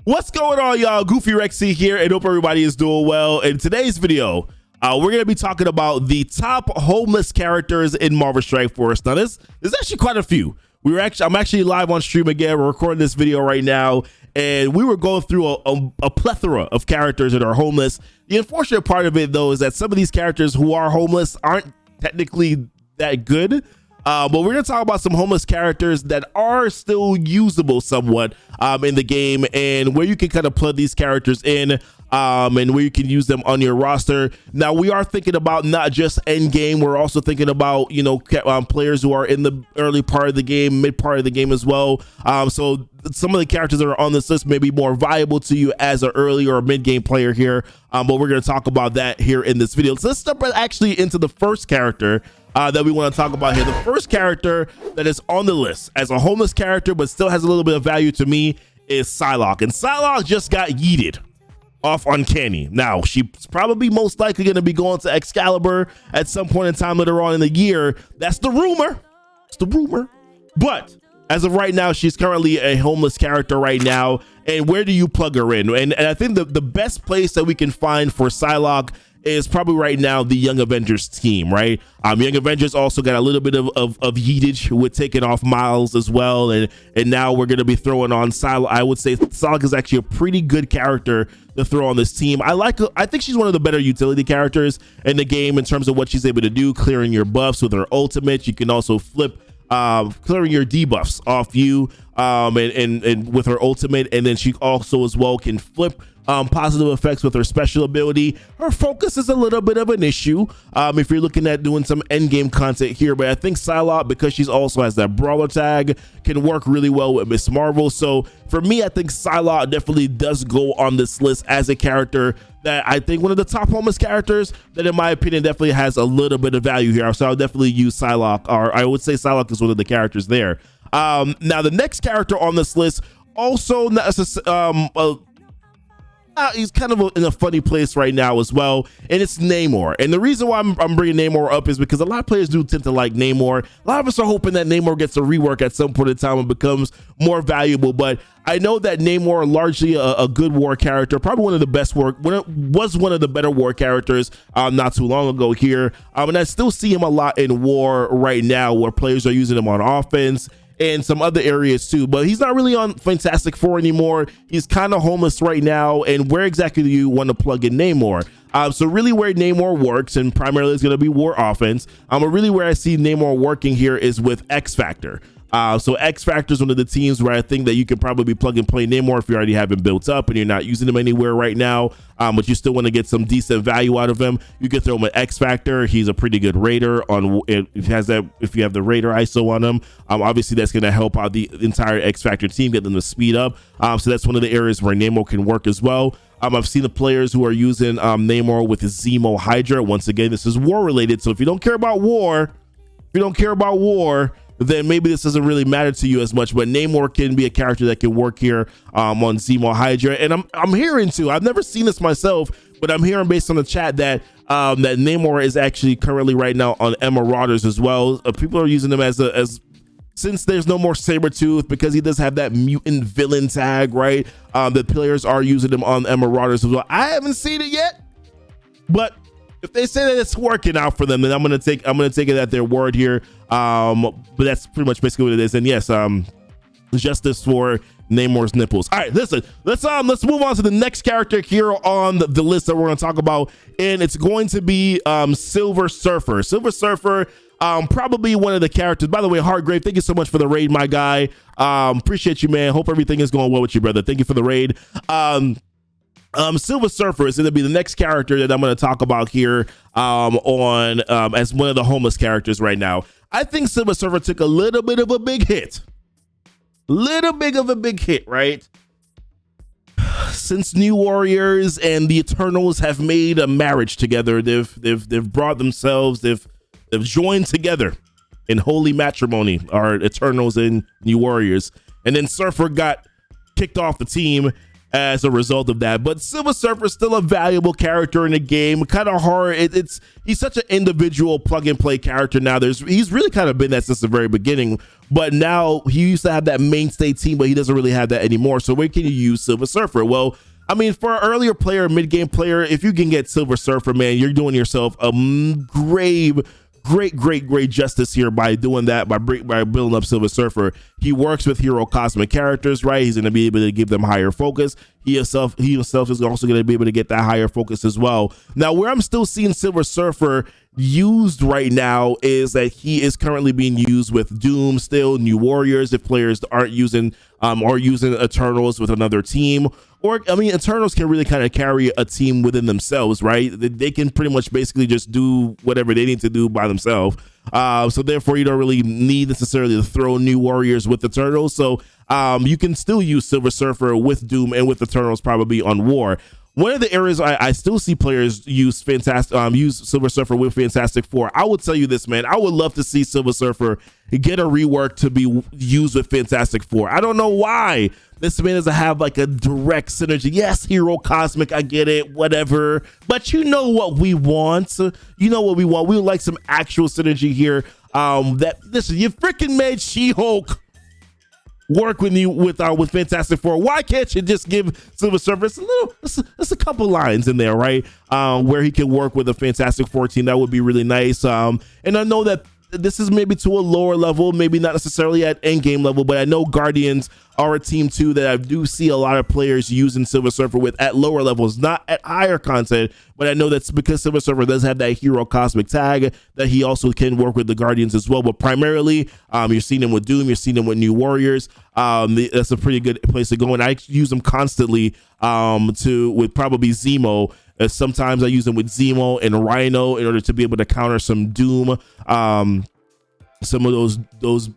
What's going on, y'all? Goofy Rexy here, and hope everybody is doing well. In today's video, we're going to be talking about the top homeless characters in Marvel Strike Force. Now, there's actually quite a few. I'm actually live on stream again. We're recording this video right now, and we were going through a plethora of characters that are homeless. The unfortunate part of it, though, is that some of these characters who are homeless aren't technically that good. But we're going to talk about some homeless characters that are still usable somewhat in the game, and where you can kind of plug these characters in and where you can use them on your roster. Now, we are thinking about not just end game. We're also thinking about, you know, players who are in the early part of the game, mid part of the game as well. So some of the characters that are on this list may be more viable to you as an early or mid game player here. But we're going to talk about that here in this video. So let's jump actually into the first character that we want to talk about here. The first character that is on the list as a homeless character but still has a little bit of value to me is PSYLOKKE. And PSYLOKKE just got yeeted off Uncanny. Now, she's probably most likely going to be going to Excalibur at some point in time later on in the year. That's the rumor. It's the rumor. But as of right now, she's currently a homeless character right now. And where do you plug her in? And I think the best place that we can find for PSYLOKKE is probably right now the Young Avengers team, right? Young Avengers also got a little bit of yeetage with taking off Miles as well, and now we're going to be throwing on PSYLOKKE. I would say PSYLOKKE is actually a pretty good character to throw on this team. I think she's one of the better utility characters in the game in terms of what she's able to do, clearing your buffs with her ultimate. You can also flip clearing your debuffs off you and with her ultimate, and then she also as well can flip positive effects with her special ability. Her focus is a little bit of an issue if you're looking at doing some end game content here, but I think PSYLOKKE, because she's also has that brawler tag, can work really well with Miss Marvel. So for me, I think PSYLOKKE definitely does go on this list as a character that I think one of the top homeless characters that in my opinion definitely has a little bit of value here. So I'll definitely use PSYLOKKE, or I would say PSYLOKKE is one of the characters there. Now the next character on this list also not he's kind of in a funny place right now as well, and it's NAMOR. And the reason why I'm bringing NAMOR up is because a lot of players do tend to like NAMOR. A lot of us are hoping that NAMOR gets a rework at some point in time and becomes more valuable, but I know that NAMOR, largely a good war character, probably one of the best was one of the better war characters not too long ago here, and I still see him a lot in war right now, where players are using him on offense and some other areas too, but he's not really on Fantastic Four anymore. He's kind of homeless right now. And where exactly do you want to plug in NAMOR? So really where NAMOR works, and primarily is going to be war offense, but really where I see NAMOR working here is with X Factor. So X Factor is one of the teams where I think that you can probably plug and play NAMOR if you already have him built up and you're not using him anywhere right now, but you still want to get some decent value out of him. You can throw him an X Factor. He's a pretty good raider on if you have the raider ISO on him. Obviously that's going to help out the entire X Factor team, get them to speed up. So that's one of the areas where NAMOR can work as well. I've seen the players who are using NAMOR with his Zemo Hydra. Once again, this is war related, so if you don't care about war, then maybe this doesn't really matter to you as much. But NAMOR can be a character that can work here on Zemo Hydra. And I'm hearing too, I've never seen this myself, but I'm hearing based on the chat that that NAMOR is actually currently right now on Marauders as well. People are using them as since there's no more Sabretooth, because he does have that mutant villain tag, right? The players are using him on Marauders as well. I haven't seen it yet, but if they say that it's working out for them, then I'm gonna take it at their word here. But that's pretty much basically what it is. And yes, justice for NAMOR's nipples. All right, listen, let's move on to the next character here on the list that we're gonna talk about, and it's going to be Silver Surfer. Silver Surfer, probably one of the characters. By the way, Hardgrave, thank you so much for the raid, my guy. Appreciate you, man. Hope everything is going well with you, brother. Thank you for the raid. Silver Surfer is going to be the next character that I'm going to talk about here as one of the homeless characters right now. I think Silver Surfer took a little bit of a big hit. Right? Since New Warriors and the Eternals have made a marriage together, they've brought themselves, they've joined together in holy matrimony, our Eternals and New Warriors. And then Surfer got kicked off the team, as a result of that. But Silver Surfer is still a valuable character in the game. Kind of hard. He's such an individual plug and play character now. He's really kind of been that since the very beginning. But now he used to have that mainstay team, but he doesn't really have that anymore. So where can you use Silver Surfer? Well, I mean, for an earlier player, mid-game player, if you can get Silver Surfer, man, you're doing yourself a great justice here by doing that, by building up Silver Surfer. He works with hero cosmic characters, right? He's going to be able to give them higher focus. He himself is also going to be able to get that higher focus as well. Now, where I'm still seeing Silver Surfer used right now is that he is currently being used with Doom, still New Warriors, if players aren't using or using Eternals with another team. Or, I mean, Eternals can really kind of carry a team within themselves, right? They can pretty much basically just do whatever they need to do by themselves. So therefore, you don't really need necessarily to throw New Warriors with Eternals. So you can still use Silver Surfer with Doom and with Eternals probably on War. One of the areas I still see players use Silver Surfer with Fantastic Four. I will tell you this, man. I would love to see Silver Surfer get a rework to be used with Fantastic Four. I don't know why this man doesn't have like a direct synergy. Yes, hero cosmic, I get it, whatever. But you know what we want. You know what we want. We would like some actual synergy here. Listen, you freaking made She-Hulk work with you with Fantastic Four. Why can't you just give Silver Surfer a couple lines in there, right? Where he can work with a Fantastic Four team. That would be really nice. And I know that this is maybe to a lower level, maybe not necessarily at end game level, but I know Guardians are a team too that I do see a lot of players using Silver Surfer with at lower levels, not at higher content, but I know that's because Silver Surfer does have that hero cosmic tag that he also can work with the Guardians as well. But primarily, you're seeing him with Doom, you're seeing him with New Warriors. That's a pretty good place to go, and I use them constantly with probably Zemo. Sometimes I use them with Zemo and Rhino in order to be able to counter some Doom, some of those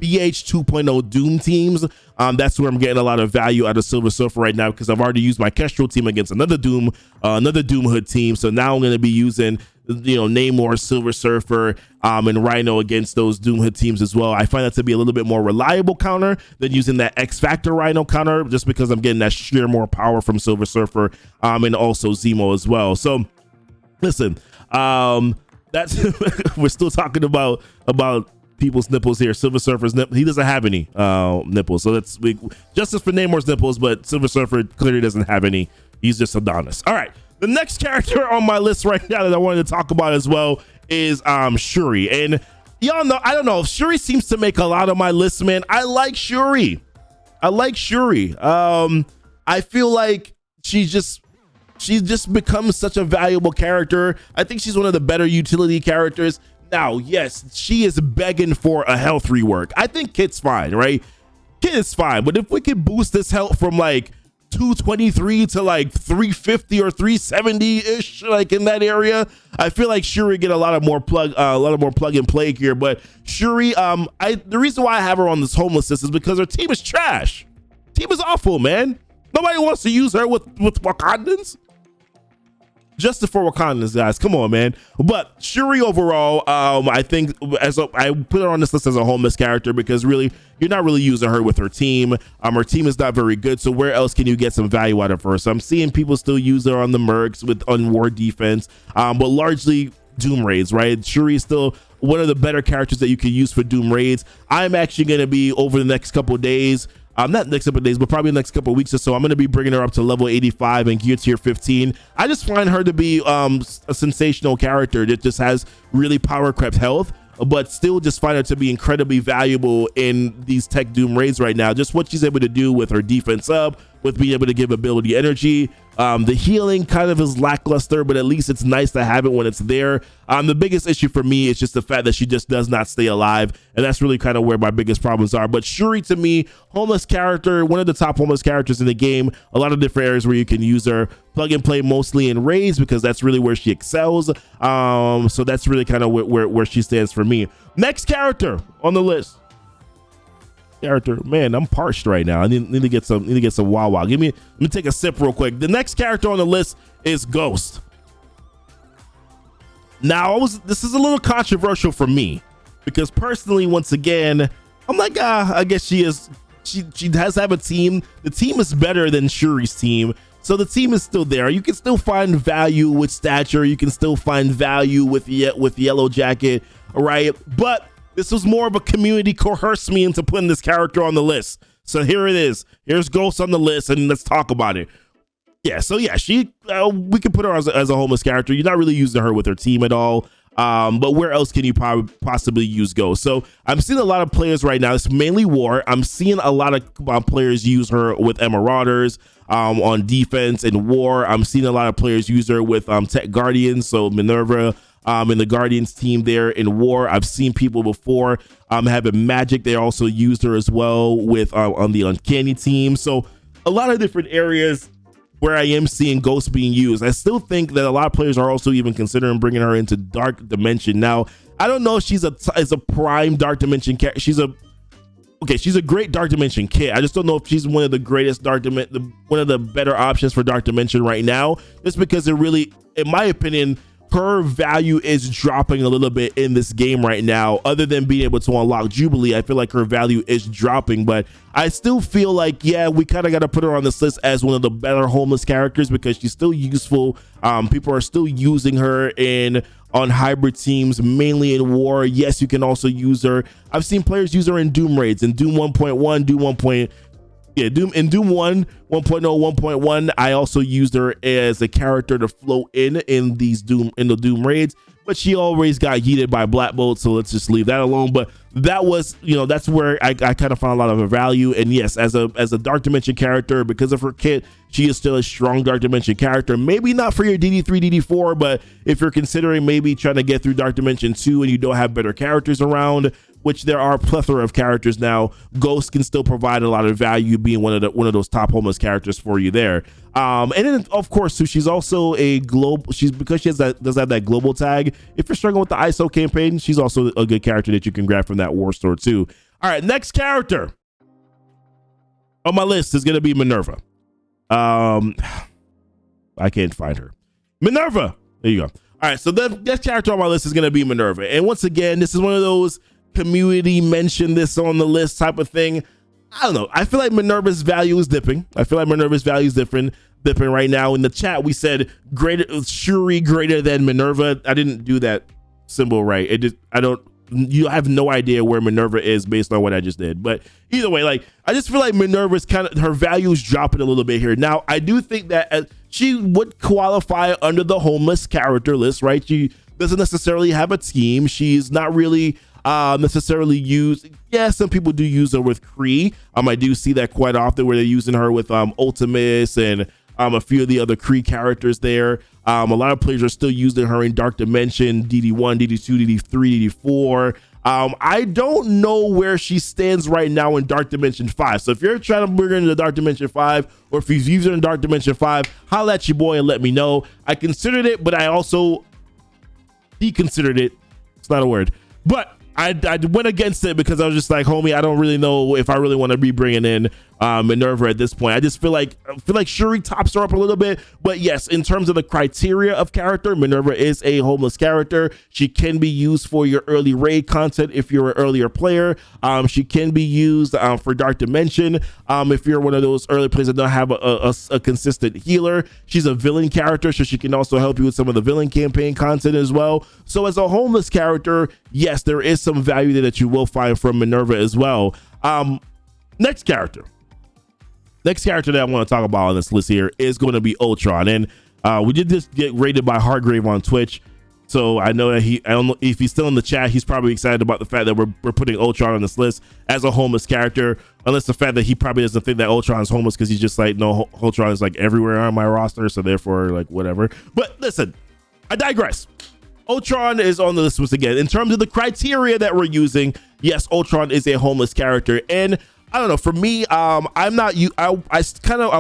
BH 2.0 Doom teams. That's where I'm getting a lot of value out of Silver Surfer right now, because I've already used my Kestrel team against another Doom Hood team. So now I'm going to be using, Namor, Silver Surfer, and Rhino against those Doom Hood teams as well. I find that to be a little bit more reliable counter than using that X Factor Rhino counter, just because I'm getting that sheer more power from Silver Surfer, and also Zemo as well. So listen, that's we're still talking about people's nipples here. Silver Surfer's he doesn't have any nipples, so that's justice for Namor's nipples, but Silver Surfer clearly doesn't have any. He's just Adonis. All right, the next character on my list right now that I wanted to talk about as well is Shuri. And y'all know, I don't know, Shuri seems to make a lot of my lists, man. I like Shuri. I feel like she's just become such a valuable character. I think she's one of the better utility characters. Now, yes, she is begging for a health rework. I think Kit's fine, right? Kit is fine, but if we could boost this health from like 223 to like 350 or 370-ish, like in that area, I feel like Shuri get a lot more plug and play here. But Shuri, the reason why I have her on this homeless list is because her team is trash. Team is awful, man. Nobody wants to use her with Wakandans. Justice for Wakandans, guys. Come on, man. But Shuri overall, I think I put her on this list as a homeless character because really, you're not really using her with her team. Her team is not very good. So where else can you get some value out of her? So I'm seeing people still use her on the Mercs on war defense, but largely Doom raids, right? Shuri is still one of the better characters that you can use for Doom raids. I'm actually going to be over the next couple of days. Not next couple of days, but probably the next couple of weeks or so, I'm going to be bringing her up to level 85 and gear tier 15. I just find her to be a sensational character that just has really power crept health, but still just find her to be incredibly valuable in these tech Doom raids right now. Just what she's able to do with her defense up, with being able to give ability energy. The healing kind of is lackluster, but at least it's nice to have it when it's there. The biggest issue for me is just the fact that she just does not stay alive, and that's really kind of where my biggest problems are. But Shuri, to me, homeless character, one of the top homeless characters in the game. A lot of different areas where you can use her. Plug and play mostly in raids because that's really where she excels. So that's really kind of where she stands for me. Next character on the list. Man, I'm parched right now. I need to get some Wawa. Let me take a sip real quick. The next character on the list is Ghost. Now, this is a little controversial for me because personally, once again, I'm like, I guess she is she does have a team. The team is better than Shuri's team, so the team is still there. You can still find value with stature. You can still find value with Yellow Jacket, right? But this was more of a community coerced me into putting this character on the list. So here it is. Here's Ghost on the list, and let's talk about it. Yeah, so yeah, she we can put her as a homeless character. You're not really using her with her team at all. But where else can you possibly use Ghost? So I'm seeing a lot of players right now. It's mainly War. I'm seeing a lot of players use her with Marauders on defense and War. I'm seeing a lot of players use her with Tech Guardians. So MINN-ERVA in the Guardians team there in War. I've seen people before having Magic. They also used her as well with on the Uncanny team. So a lot of different areas where I am seeing Ghost being used. I still think that a lot of players are also even considering bringing her into Dark Dimension. Now, I don't know if she's a prime Dark Dimension character. She's a great Dark Dimension kit. I just don't know if she's one of the greatest one of the better options for Dark Dimension right now, just because it really, in my opinion, her value is dropping a little bit in this game right now. Other than being able to unlock Jubilee, I feel like her value is dropping, but I still feel like, yeah, we kind of got to put her on this list as one of the better homeless characters because she's still useful. People are still using her on hybrid teams, mainly in War. Yes, you can also use her. I've seen players use her in Doom raids, in Doom 1.1, Doom 1. Doom 1, 1.0, 1.1. I also used her as a character to float in the Doom raids, but she always got yeeted by Black Bolt, so let's just leave that alone. But that was, that's where I kind of found a lot of her value. And yes, as a Dark Dimension character, because of her kit, she is still a strong Dark Dimension character. Maybe not for your DD3, DD4, but if you're considering maybe trying to get through Dark Dimension 2 and you don't have better characters around, which there are a plethora of characters now, Ghost can still provide a lot of value, being one of those top homeless characters for you there. And then of course too, she's also a global. Because she does have that global tag. If you're struggling with the ISO campaign, she's also a good character that you can grab from that War store too. All right, next character on my list is gonna be MINN-ERVA. I can't find her. MINN-ERVA. There you go. All right, so the next character on my list is gonna be MINN-ERVA, and once again, this is one of those community mention this on the list type of thing. I don't know. I feel like MINN-ERVA's value is dipping. Dipping right now. In the chat, we said Shuri greater than MINN-ERVA. I didn't do that symbol right. You have no idea where MINN-ERVA is based on what I just did. But either way, like, I just feel like MINN-ERVA's her value is dropping a little bit here. Now, I do think that she would qualify under the homeless character list, right? She doesn't necessarily have a team. She's not really necessarily used. Yeah, some people do use her with Kree. I do see that quite often where they're using her with Ultimus and a few of the other Kree characters there. A lot of players are still using her in Dark Dimension, DD1, DD2, DD3, DD4. I don't know where she stands right now in Dark Dimension 5. So if you're trying to bring her into Dark Dimension 5, or if you've used her in Dark Dimension 5, holla at your boy and let me know. I considered it, but I also deconsidered it. It's not a word. But I went against it because I was just like, homie, I don't really know if I really want to be bringing in MINN-ERVA at this point. I just feel like Shuri tops her up a little bit. But yes, in terms of the criteria of character, MINN-ERVA is a homeless character. She can be used for your early raid content if you're an earlier player. She can be used for Dark Dimension if you're one of those early players that don't have a consistent healer. She's a villain character, so she can also help you with some of the villain campaign content as well. So as a homeless character, yes, there is some value there that you will find from MINN-ERVA as well. Next character that I want to talk about on this list here is going to be Ultron, and we did just get rated by Hargrave on Twitch, so I know that I don't know if he's still in the chat. He's probably excited about the fact that we're putting Ultron on this list as a homeless character, unless the fact that he probably doesn't think that Ultron is homeless because he's just like, no, Ultron is like everywhere on my roster, so therefore like whatever. But listen, I digress. Ultron is on the list once again. In terms of the criteria that we're using, yes, Ultron is a homeless character, and I don't know. For me, I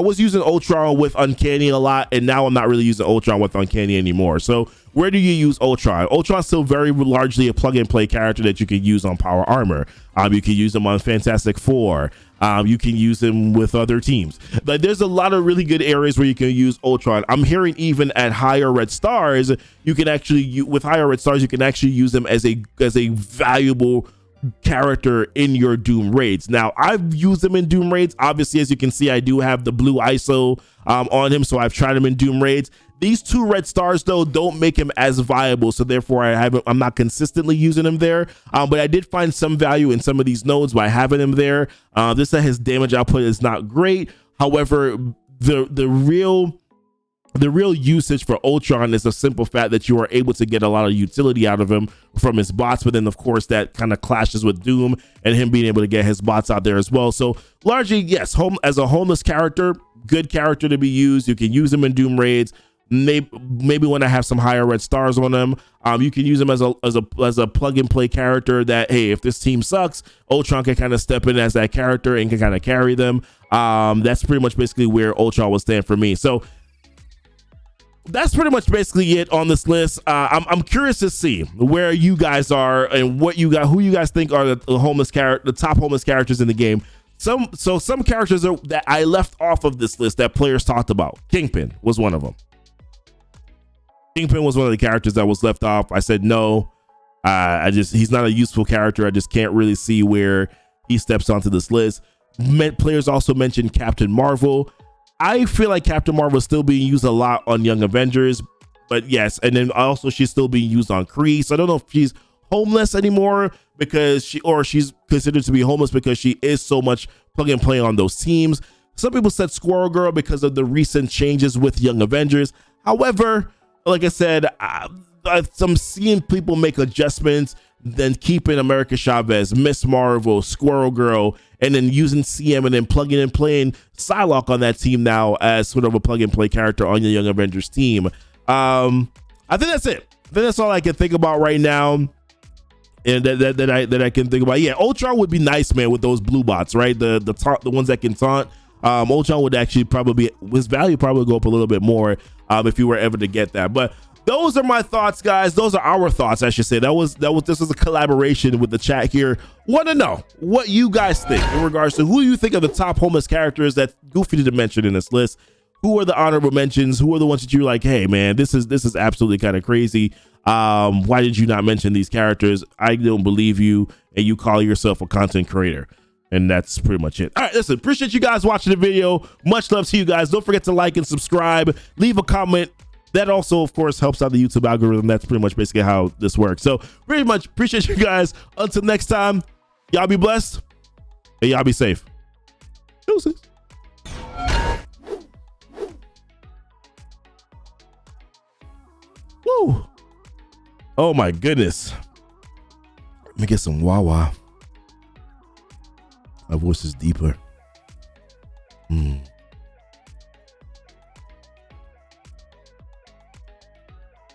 was using Ultron with Uncanny a lot, and now I'm not really using Ultron with Uncanny anymore. So where do you use Ultron? Ultron's still very largely a plug and play character that you can use on Power Armor. You can use him on Fantastic Four. You can use him with other teams. Like, there's a lot of really good areas where you can use Ultron. I'm hearing even at higher red stars, you can actually use him as a valuable character in your Doom raids. Now, I've used him in Doom raids. Obviously, as you can see, I do have the blue ISO on him, so I've tried him in Doom raids. These 2 red stars though don't make him as viable, so therefore I'm not consistently using him there. But I did find some value in some of these nodes by having him there. This that his damage output is not great. However, the real usage for Ultron is the simple fact that you are able to get a lot of utility out of him from his bots, but then of course that kind of clashes with Doom and him being able to get his bots out there as well. So largely, yes, as a homeless character, good character to be used. You can use him in Doom raids. Maybe when I have some higher red stars on him, you can use him as a plug and play character that, hey, if this team sucks, Ultron can kind of step in as that character and can kind of carry them. That's pretty much basically where Ultron will stand for me. So that's pretty much basically it on this list. I'm curious to see where you guys are and what you got, who you guys think are the top homeless characters in the game. Some characters that I left off of this list that players talked about. Kingpin was one of them. Kingpin was one of the characters that was left off. I said no. He's not a useful character. I just can't really see where he steps onto this list. Players also mentioned Captain Marvel. I feel like Captain Marvel is still being used a lot on Young Avengers, but yes, and then also she's still being used on Kree. So I don't know if she's homeless anymore because she's considered to be homeless because she is so much plug and play on those teams. Some people said Squirrel Girl because of the recent changes with Young Avengers. However, like I said, I'm seeing people make adjustments, then keeping America Chavez, Miss Marvel, Squirrel Girl, and then using CM and then plugging and playing PSYLOCKE on that team now as sort of a plug and play character on your Young Avengers team. I think that's it. I think that's all I can think about right now. And that I can think about. Yeah, Ultron would be nice, man, with those blue bots, right? The ones that can taunt. Ultron would actually his value probably go up a little bit more if you were ever to get that. But those are my thoughts, guys. Those are our thoughts, I should say. This was a collaboration with the chat here. Want to know what you guys think in regards to who you think are the top homeless characters that Goofy didn't mention in this list. Who are the honorable mentions? Who are the ones that you're like, hey man, this is absolutely kind of crazy. Why did you not mention these characters? I don't believe you, and you call yourself a content creator. And that's pretty much it. All right, listen, appreciate you guys watching the video. Much love to you guys. Don't forget to like and subscribe. Leave a comment. That also, of course, helps out the YouTube algorithm. That's pretty much basically how this works. So pretty much appreciate you guys. Until next time, y'all be blessed and y'all be safe. Deuces. Woo. Oh my goodness. Let me get some Wawa. My voice is deeper.